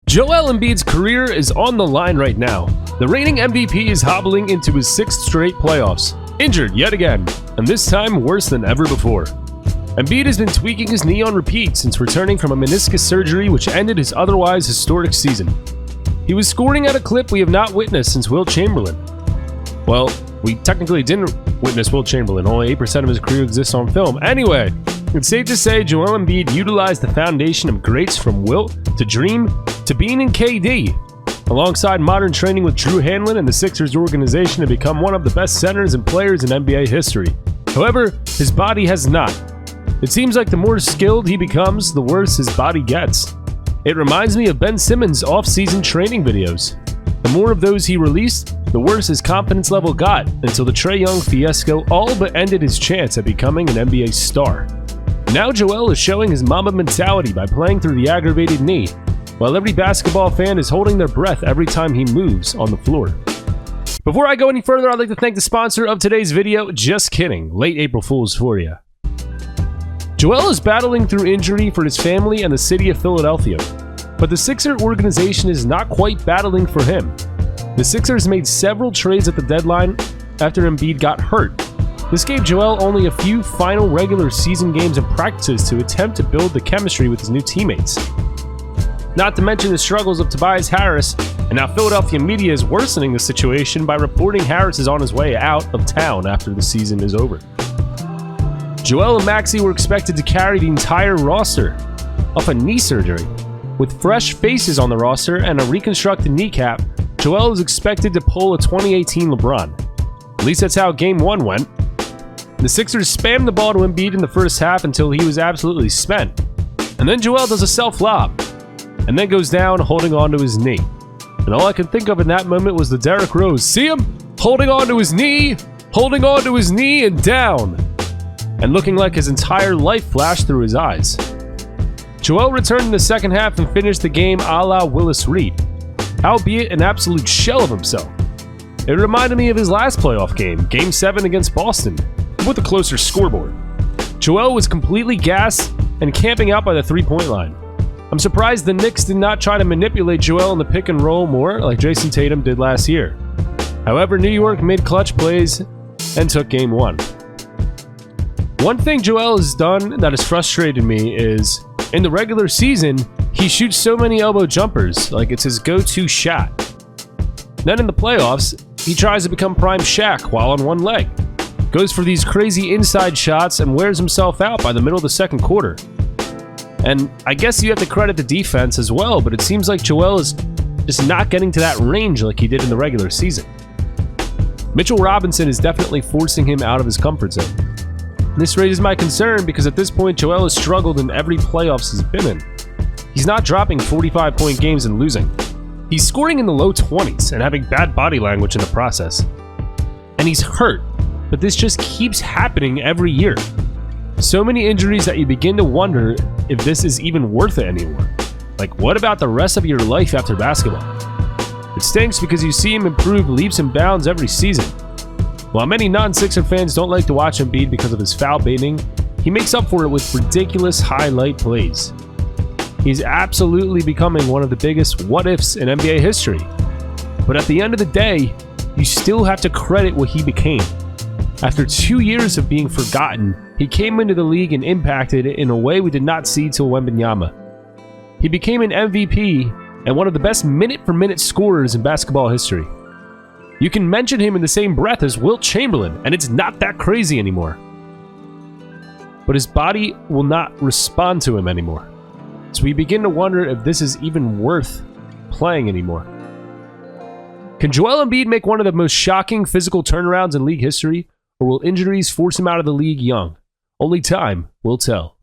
Joel Embiid's career is on the line right now. The reigning MVP is hobbling into his 6th straight playoffs, injured yet again, and this time worse than ever before. Embiid has been tweaking his knee on repeat since returning from a meniscus surgery which ended his otherwise historic season. He was scoring at a clip we have not witnessed since Wilt Chamberlain. Well, we technically didn't witness Wilt Chamberlain, only 8% of his career exists on film. Anyway, it's safe to say Joel Embiid utilized the foundation of greats from Wilt to Dream to Bean and KD, alongside modern training with Drew Hanlon and the Sixers organization to become one of the best centers and players in NBA history. However, his body has not. It seems like the more skilled he becomes, the worse his body gets. It reminds me of Ben Simmons' off-season training videos. The more of those he released, the worse his confidence level got, until the Trae Young fiasco all but ended his chance at becoming an NBA star. Now Joel is showing his Mamba mentality by playing through the aggravated knee, while every basketball fan is holding their breath every time he moves on the floor. Before I go any further, I'd like to thank the sponsor of today's video. Just kidding, late April Fools for you. Joel is battling through injury for his family and the city of Philadelphia, but the Sixer organization is not quite battling for him. The Sixers made several trades at the deadline after Embiid got hurt. This gave Joel only a few final regular season games and practices to attempt to build the chemistry with his new teammates. Not to mention the struggles of Tobias Harris, and now Philadelphia media is worsening the situation by reporting Harris is on his way out of town after the season is over. Joel and Maxey were expected to carry the entire roster off a knee surgery. With fresh faces on the roster and a reconstructed kneecap, Joel is expected to pull a 2018 LeBron. At least that's how Game 1 went. The Sixers spammed the ball to Embiid in the first half until he was absolutely spent. And then Joel does a self-lob, and then goes down holding on to his knee. And all I could think of in that moment was the Derrick Rose. See him? Holding on to his knee, and down. And looking like his entire life flashed through his eyes. Joel returned in the second half and finished the game a la Willis Reed, albeit an absolute shell of himself. It reminded me of his last playoff game, Game 7 against Boston, with a closer scoreboard. Joel was completely gassed and camping out by the three-point line. I'm surprised the Knicks did not try to manipulate Joel in the pick and roll more like Jason Tatum did last year. However, New York made clutch plays and took Game 1. One thing Joel has done that has frustrated me is, in the regular season, he shoots so many elbow jumpers, like it's his go-to shot. Then in the playoffs, he tries to become prime Shaq while on one leg. Goes for these crazy inside shots and wears himself out by the middle of the second quarter. And I guess you have to credit the defense as well, but it seems like Joel is just not getting to that range like he did in the regular season. Mitchell Robinson is definitely forcing him out of his comfort zone. This raises my concern because at this point Joel has struggled in every playoffs he's been in. He's not dropping 45-point games and losing. He's scoring in the low 20s and having bad body language in the process. And he's hurt, but this just keeps happening every year. So many injuries that you begin to wonder if this is even worth it anymore. Like, what about the rest of your life after basketball? It stinks because you see him improve leaps and bounds every season. While many non-Sixer fans don't like to watch Embiid because of his foul baiting, he makes up for it with ridiculous highlight plays. He's absolutely becoming one of the biggest what-ifs in NBA history. But at the end of the day, you still have to credit what he became. After 2 years of being forgotten, he came into the league and impacted it in a way we did not see till Wembanyama. He became an MVP and one of the best minute-for-minute scorers in basketball history. You can mention him in the same breath as Wilt Chamberlain, and it's not that crazy anymore. But his body will not respond to him anymore. So we begin to wonder if this is even worth playing anymore. Can Joel Embiid make one of the most shocking physical turnarounds in league history, or will injuries force him out of the league young? Only time will tell.